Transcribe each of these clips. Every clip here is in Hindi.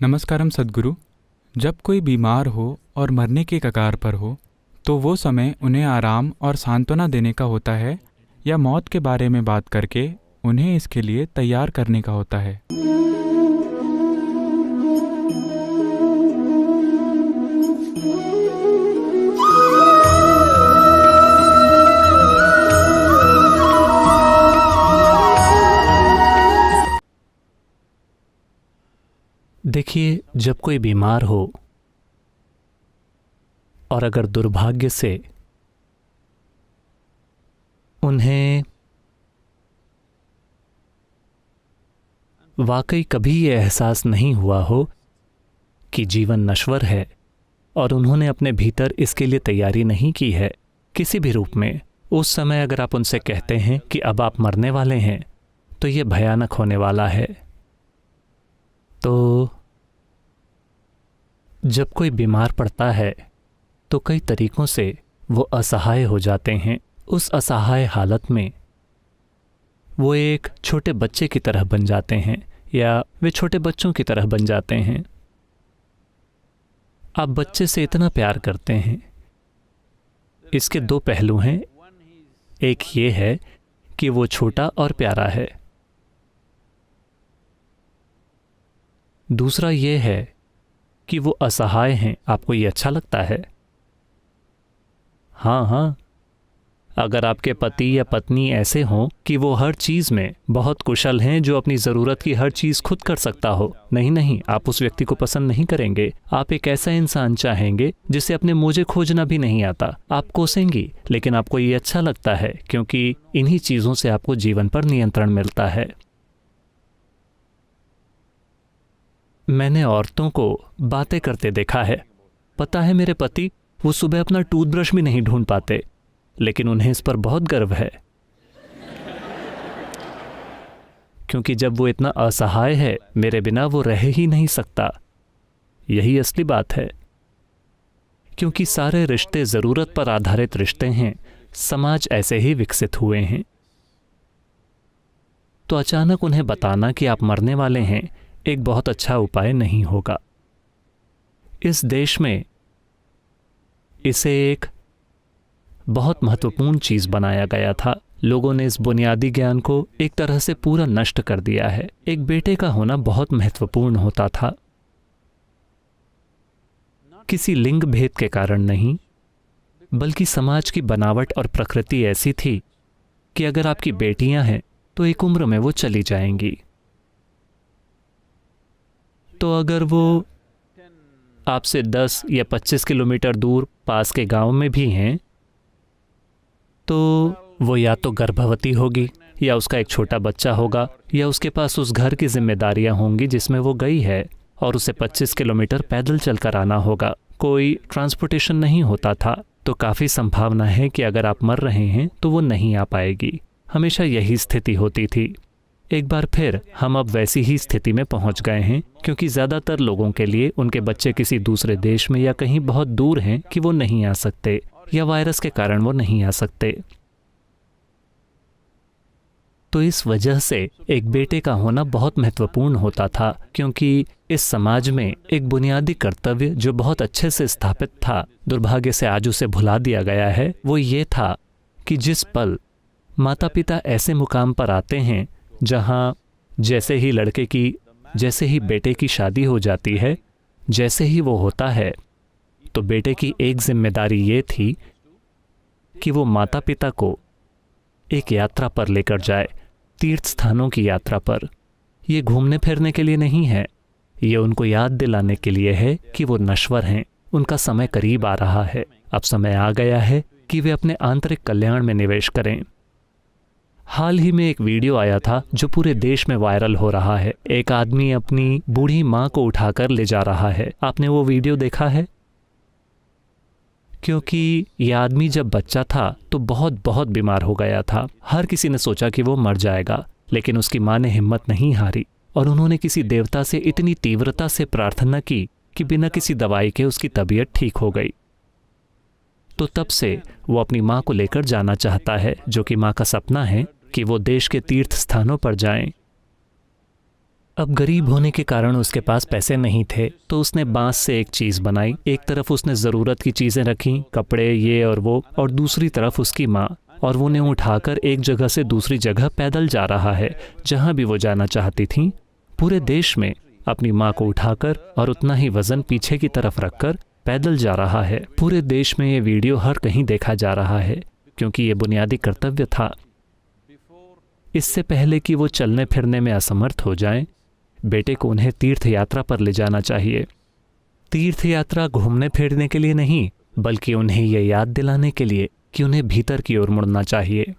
नमस्कारम सद्गुरु। जब कोई बीमार हो और मरने के कगार पर हो तो वो समय उन्हें आराम और सांत्वना देने का होता है या मौत के बारे में बात करके उन्हें इसके लिए तैयार करने का होता है। देखिए, जब कोई बीमार हो और अगर दुर्भाग्य से उन्हें वाकई कभी ये एहसास नहीं हुआ हो कि जीवन नश्वर है और उन्होंने अपने भीतर इसके लिए तैयारी नहीं की है किसी भी रूप में, उस समय अगर आप उनसे कहते हैं कि अब आप मरने वाले हैं तो ये भयानक होने वाला है। तो जब कोई बीमार पड़ता है तो कई तरीकों से वो असहाय हो जाते हैं। उस असहाय हालत में वो एक छोटे बच्चे की तरह बन जाते हैं या वे छोटे बच्चों की तरह बन जाते हैं। आप बच्चे से इतना प्यार करते हैं। इसके दो पहलू हैं। एक ये है कि वो छोटा और प्यारा है, दूसरा ये है कि वो असहाय हैं। आपको ये अच्छा लगता है? हाँ, अगर आपके पति या पत्नी ऐसे हों कि वो हर चीज़ में बहुत कुशल हैं, जो अपनी ज़रूरत की हर चीज़ खुद कर सकता हो, नहीं, आप उस व्यक्ति को पसंद नहीं करेंगे। आप एक ऐसा इंसान चाहेंगे जिसे अपने मोजे खोजना भी नहीं आता। आप कोसेंगी, लेकिन आपको ये अच्छा लगता है क्योंकि इन्हीं चीज़ों से आपको जीवन पर नियंत्रण मिलता है। मैंने औरतों को बातें करते देखा है। पता है, मेरे पति वो सुबह अपना टूथब्रश भी नहीं ढूंढ पाते, लेकिन उन्हें इस पर बहुत गर्व है क्योंकि जब वो इतना असहाय है, मेरे बिना वो रह ही नहीं सकता। यही असली बात है, क्योंकि सारे रिश्ते ज़रूरत पर आधारित रिश्ते हैं। समाज ऐसे ही विकसित हुए हैं। तो अचानक उन्हें बताना कि आप मरने वाले हैं एक बहुत अच्छा उपाय नहीं होगा। इस देश में इसे एक बहुत महत्वपूर्ण चीज बनाया गया था। लोगों ने इस बुनियादी ज्ञान को एक तरह से पूरा नष्ट कर दिया है। एक बेटे का होना बहुत महत्वपूर्ण होता था, किसी लिंग भेद के कारण नहीं, बल्कि समाज की बनावट और प्रकृति ऐसी थी कि अगर आपकी बेटियां हैं तो एक उम्र में वो चली जाएंगी। तो अगर वो आपसे 10 या 25 किलोमीटर दूर पास के गांव में भी हैं तो वो या तो गर्भवती होगी या उसका एक छोटा बच्चा होगा या उसके पास उस घर की जिम्मेदारियां होंगी जिसमें वो गई है और उसे 25 किलोमीटर पैदल चलकर आना होगा। कोई ट्रांसपोर्टेशन नहीं होता था, तो काफ़ी संभावना है कि अगर आप मर रहे हैं तो वो नहीं आ पाएगी। हमेशा यही स्थिति होती थी। एक बार फिर हम अब वैसी ही स्थिति में पहुंच गए हैं, क्योंकि ज़्यादातर लोगों के लिए उनके बच्चे किसी दूसरे देश में या कहीं बहुत दूर हैं कि वो नहीं आ सकते या वायरस के कारण वो नहीं आ सकते। तो इस वजह से एक बेटे का होना बहुत महत्वपूर्ण होता था, क्योंकि इस समाज में एक बुनियादी कर्तव्य जो बहुत अच्छे से स्थापित था, दुर्भाग्य से आज उसे भुला दिया गया है। वो ये था कि जिस पल माता पिता ऐसे मुकाम पर आते हैं जहाँ जैसे ही बेटे की शादी हो जाती है, जैसे ही वो होता है, तो बेटे की एक जिम्मेदारी ये थी कि वो माता पिता को एक यात्रा पर लेकर जाए, तीर्थ स्थानों की यात्रा पर। ये घूमने फिरने के लिए नहीं है, ये उनको याद दिलाने के लिए है कि वो नश्वर हैं, उनका समय करीब आ रहा है। अब समय आ गया है कि वे अपने आंतरिक कल्याण में निवेश करें। हाल ही में एक वीडियो आया था जो पूरे देश में वायरल हो रहा है। एक आदमी अपनी बूढ़ी माँ को उठाकर ले जा रहा है। आपने वो वीडियो देखा है? क्योंकि यह आदमी जब बच्चा था तो बहुत बहुत बीमार हो गया था। हर किसी ने सोचा कि वो मर जाएगा, लेकिन उसकी माँ ने हिम्मत नहीं हारी और उन्होंने किसी देवता से इतनी तीव्रता से प्रार्थना की कि बिना किसी दवाई के उसकी तबीयत ठीक हो गई। तो तब से वो अपनी माँ को लेकर जाना चाहता है, जो कि माँ का सपना है कि वो देश के तीर्थ स्थानों पर जाएं। अब गरीब होने के कारण उसके पास पैसे नहीं थे, तो उसने बांस से एक चीज़ बनाई। एक तरफ उसने ज़रूरत की चीज़ें रखी, कपड़े ये और वो, और दूसरी तरफ उसकी माँ, और वो उन्हें उठाकर एक जगह से दूसरी जगह पैदल जा रहा है जहाँ भी वो जाना चाहती थी। पूरे देश में अपनी माँ को उठाकर और उतना ही वजन पीछे की तरफ रखकर पैदल जा रहा है। पूरे देश में ये वीडियो हर कहीं देखा जा रहा है, क्योंकि ये बुनियादी कर्तव्य था। इससे पहले कि वो चलने फिरने में असमर्थ हो जाएं, बेटे को उन्हें तीर्थ यात्रा पर ले जाना चाहिए। तीर्थ यात्रा घूमने फिरने के लिए नहीं, बल्कि उन्हें यह याद दिलाने के लिए कि उन्हें भीतर की ओर मुड़ना चाहिए।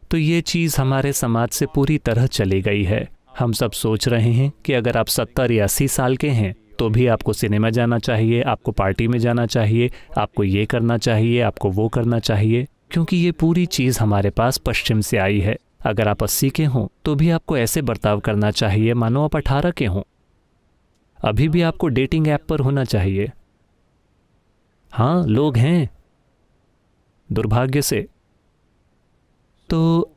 तो ये चीज़ हमारे समाज से पूरी तरह चली गई है। हम सब सोच रहे हैं कि अगर आप 70 या 80 साल के हैं तो भी आपको सिनेमा जाना चाहिए, आपको पार्टी में जाना चाहिए, आपको ये करना चाहिए, आपको वो करना चाहिए, क्योंकि ये पूरी चीज़ हमारे पास पश्चिम से आई है। अगर आप 80 के हों तो भी आपको ऐसे बर्ताव करना चाहिए मानो आप 18 के हों। अभी भी आपको डेटिंग ऐप पर होना चाहिए। हाँ, लोग हैं, दुर्भाग्य से। तो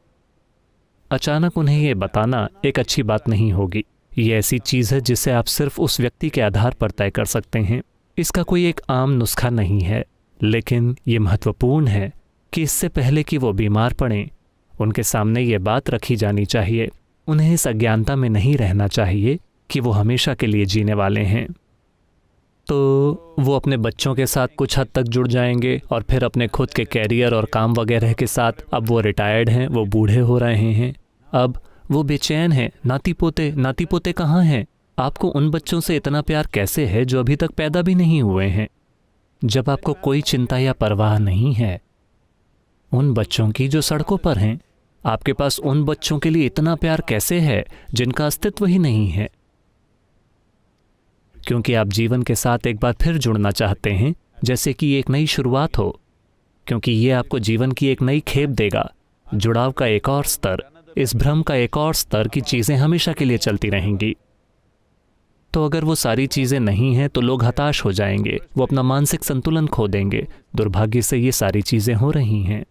अचानक उन्हें ये बताना एक अच्छी बात नहीं होगी। ये ऐसी चीज़ है जिसे आप सिर्फ उस व्यक्ति के आधार पर तय कर सकते हैं। इसका कोई एक आम नुस्खा नहीं है, लेकिन ये महत्वपूर्ण है कि इससे पहले कि वो बीमार पड़ें, उनके सामने ये बात रखी जानी चाहिए। उन्हें इस अज्ञानता में नहीं रहना चाहिए कि वो हमेशा के लिए जीने वाले हैं। तो वो अपने बच्चों के साथ कुछ हद तक जुड़ जाएंगे और फिर अपने खुद के कैरियर और काम वगैरह के साथ। अब वो रिटायर्ड हैं, वो बूढ़े हो रहे हैं, अब वो बेचैन हैं। नाती पोते कहाँ हैं? आपको उन बच्चों से इतना प्यार कैसे है जो अभी तक पैदा भी नहीं हुए हैं? जब आपको कोई चिंता या परवाह नहीं है उन बच्चों की जो सड़कों पर हैं, आपके पास उन बच्चों के लिए इतना प्यार कैसे है जिनका अस्तित्व ही नहीं है? क्योंकि आप जीवन के साथ एक बार फिर जुड़ना चाहते हैं, जैसे कि एक नई शुरुआत हो, क्योंकि ये आपको जीवन की एक नई खेप देगा, जुड़ाव का एक और स्तर, इस भ्रम का एक और स्तर कि चीज़ें हमेशा के लिए चलती रहेंगी। तो अगर वो सारी चीज़ें नहीं हैं तो लोग हताश हो जाएंगे, वो अपना मानसिक संतुलन खो देंगे। दुर्भाग्य से ये सारी चीज़ें हो रही हैं।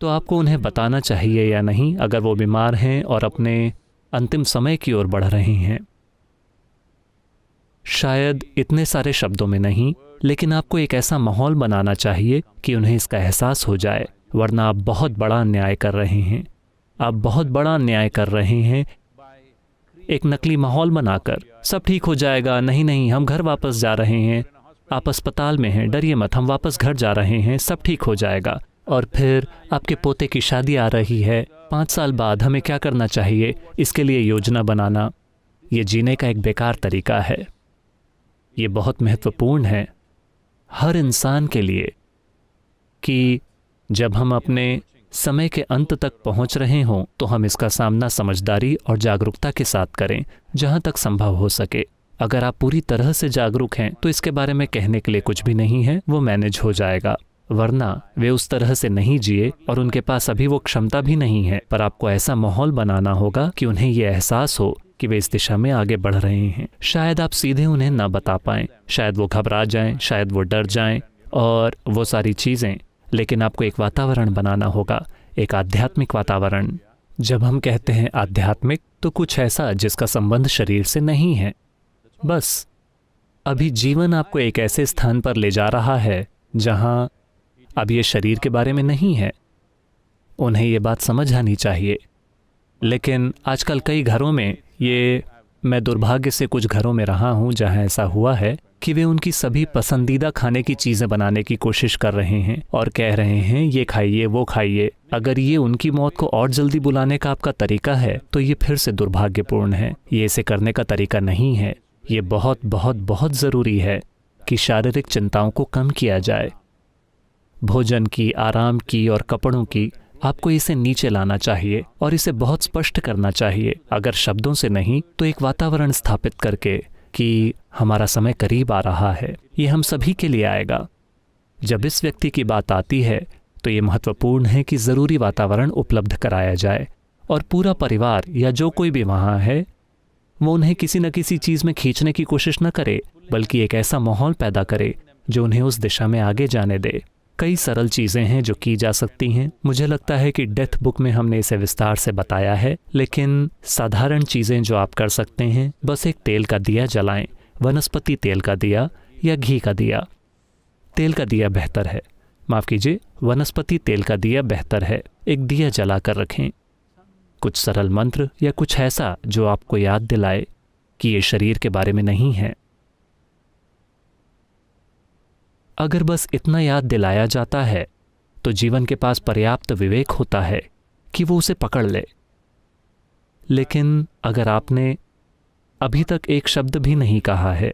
तो आपको उन्हें बताना चाहिए या नहीं, अगर वो बीमार हैं और अपने अंतिम समय की ओर बढ़ रहे हैं? शायद इतने सारे शब्दों में नहीं, लेकिन आपको एक ऐसा माहौल बनाना चाहिए कि उन्हें इसका एहसास हो जाए, वरना आप बहुत बड़ा अन्याय कर रहे हैं। आप बहुत बड़ा अन्याय कर रहे हैं एक नकली माहौल बनाकर। सब ठीक हो जाएगा, नहीं, हम घर वापस जा रहे हैं, आप अस्पताल में हैं, डरिए मत, हम वापस घर जा रहे हैं, सब ठीक हो जाएगा। और फिर आपके पोते की शादी आ रही है 5 साल बाद, हमें क्या करना चाहिए, इसके लिए योजना बनाना। ये जीने का एक बेकार तरीका है। ये बहुत महत्वपूर्ण है हर इंसान के लिए कि जब हम अपने समय के अंत तक पहुंच रहे हों तो हम इसका सामना समझदारी और जागरूकता के साथ करें, जहां तक संभव हो सके। अगर आप पूरी तरह से जागरूक हैं तो इसके बारे में कहने के लिए कुछ भी नहीं है, वो मैनेज हो जाएगा। वरना वे उस तरह से नहीं जिए और उनके पास अभी वो क्षमता भी नहीं है। पर आपको ऐसा माहौल बनाना होगा कि उन्हें यह एहसास हो कि वे इस दिशा में आगे बढ़ रहे हैं। शायद आप सीधे उन्हें ना बता पाएं, शायद वो घबरा जाएं, शायद वो डर जाएं और वो सारी चीज़ें, लेकिन आपको एक वातावरण बनाना होगा, एक आध्यात्मिक वातावरण। जब हम कहते हैं आध्यात्मिक, तो कुछ ऐसा जिसका संबंध शरीर से नहीं है। बस अभी जीवन आपको एक ऐसे स्थान पर ले जा रहा है जहां अब ये शरीर के बारे में नहीं है। उन्हें ये बात समझ आनी चाहिए। लेकिन आजकल कई घरों में मैं दुर्भाग्य से कुछ घरों में रहा हूं जहां ऐसा हुआ है कि वे उनकी सभी पसंदीदा खाने की चीज़ें बनाने की कोशिश कर रहे हैं और कह रहे हैं ये खाइए, वो खाइए। अगर ये उनकी मौत को और जल्दी बुलाने का आपका तरीका है तो ये फिर से दुर्भाग्यपूर्ण है। ये इसे करने का तरीका नहीं है। ये बहुत बहुत बहुत ज़रूरी है कि शारीरिक चिंताओं को कम किया जाए। भोजन की, आराम की और कपड़ों की, आपको इसे नीचे लाना चाहिए और इसे बहुत स्पष्ट करना चाहिए। अगर शब्दों से नहीं तो एक वातावरण स्थापित करके कि हमारा समय करीब आ रहा है। ये हम सभी के लिए आएगा। जब इस व्यक्ति की बात आती है तो ये महत्वपूर्ण है कि ज़रूरी वातावरण उपलब्ध कराया जाए और पूरा परिवार या जो कोई भी वहाँ है वो उन्हें किसी न किसी चीज़ में खींचने की कोशिश न करे, बल्कि एक ऐसा माहौल पैदा करे जो उन्हें उस दिशा में आगे जाने दे। कई सरल चीज़ें हैं जो की जा सकती हैं। मुझे लगता है कि डेथ बुक में हमने इसे विस्तार से बताया है, लेकिन साधारण चीज़ें जो आप कर सकते हैं, बस एक तेल का दिया जलाएं, वनस्पति तेल का दिया या घी का दिया। तेल का दिया बेहतर है, माफ़ कीजिए, वनस्पति तेल का दिया बेहतर है। एक दिया जला कर रखें। कुछ सरल मंत्र या कुछ ऐसा जो आपको याद दिलाए कि ये शरीर के बारे में नहीं है। अगर बस इतना याद दिलाया जाता है तो जीवन के पास पर्याप्त विवेक होता है कि वो उसे पकड़ ले। लेकिन अगर आपने अभी तक एक शब्द भी नहीं कहा है,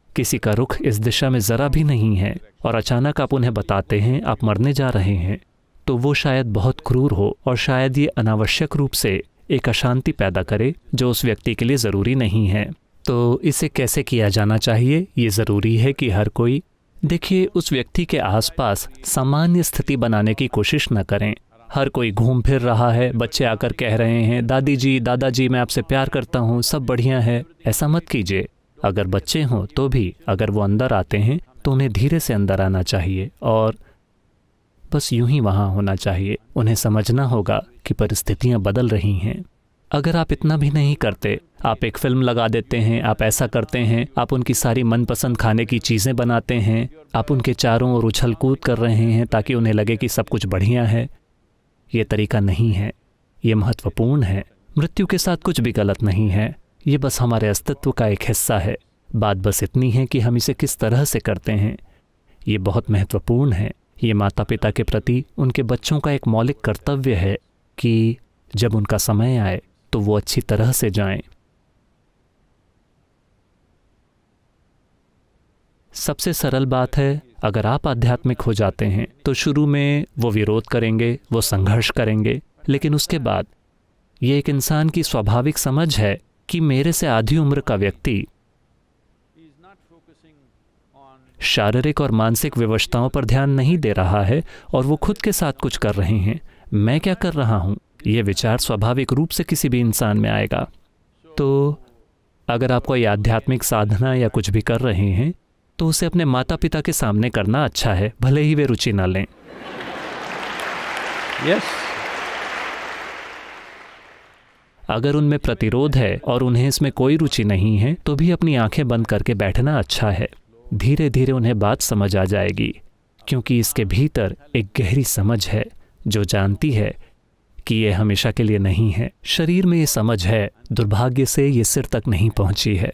किसी का रुख इस दिशा में ज़रा भी नहीं है, और अचानक आप उन्हें बताते हैं आप मरने जा रहे हैं, तो वो शायद बहुत क्रूर हो और शायद ये अनावश्यक रूप से एक अशांति पैदा करे जो उस व्यक्ति के लिए ज़रूरी नहीं है। तो इसे कैसे किया जाना चाहिए? ये ज़रूरी है कि हर कोई देखिए, उस व्यक्ति के आसपास सामान्य स्थिति बनाने की कोशिश न करें। हर कोई घूम फिर रहा है, बच्चे आकर कह रहे हैं दादी जी, दादाजी, मैं आपसे प्यार करता हूँ, सब बढ़िया है। ऐसा मत कीजिए। अगर बच्चे हों तो भी अगर वो अंदर आते हैं तो उन्हें धीरे से अंदर आना चाहिए और बस यूं ही वहाँ होना चाहिए। उन्हें समझना होगा कि परिस्थितियाँ बदल रही हैं। अगर आप इतना भी नहीं करते, आप एक फिल्म लगा देते हैं, आप ऐसा करते हैं, आप उनकी सारी मनपसंद खाने की चीज़ें बनाते हैं, आप उनके चारों ओर उछल कूद कर रहे हैं ताकि उन्हें लगे कि सब कुछ बढ़िया है, ये तरीका नहीं है। ये महत्वपूर्ण है। मृत्यु के साथ कुछ भी गलत नहीं है, ये बस हमारे अस्तित्व का एक हिस्सा है। बात बस इतनी है कि हम इसे किस तरह से करते हैं। ये बहुत महत्वपूर्ण है। ये माता पिता के प्रति उनके बच्चों का एक मौलिक कर्तव्य है कि जब उनका समय आए तो वो अच्छी तरह से जाएं। सबसे सरल बात है, अगर आप आध्यात्मिक हो जाते हैं तो शुरू में वो विरोध करेंगे, वो संघर्ष करेंगे, लेकिन उसके बाद ये एक इंसान की स्वाभाविक समझ है कि मेरे से आधी उम्र का व्यक्ति शारीरिक और मानसिक विवशताओं पर ध्यान नहीं दे रहा है और वो खुद के साथ कुछ कर रहे हैं। मैं क्या कर रहा हूँ? ये विचार स्वाभाविक रूप से किसी भी इंसान में आएगा। तो अगर आप कोई आध्यात्मिक साधना या कुछ भी कर रहे हैं तो उसे अपने माता पिता के सामने करना अच्छा है, भले ही वे रुचि ना लें। Yes. अगर उनमें प्रतिरोध है और उन्हें इसमें कोई रुचि नहीं है तो भी अपनी आंखें बंद करके बैठना अच्छा है। धीरे धीरे उन्हें बात समझ आ जाएगी, क्योंकि इसके भीतर एक गहरी समझ है जो जानती है कि ये हमेशा के लिए नहीं है। शरीर में ये समझ है, दुर्भाग्य से ये सिर तक नहीं पहुंची है।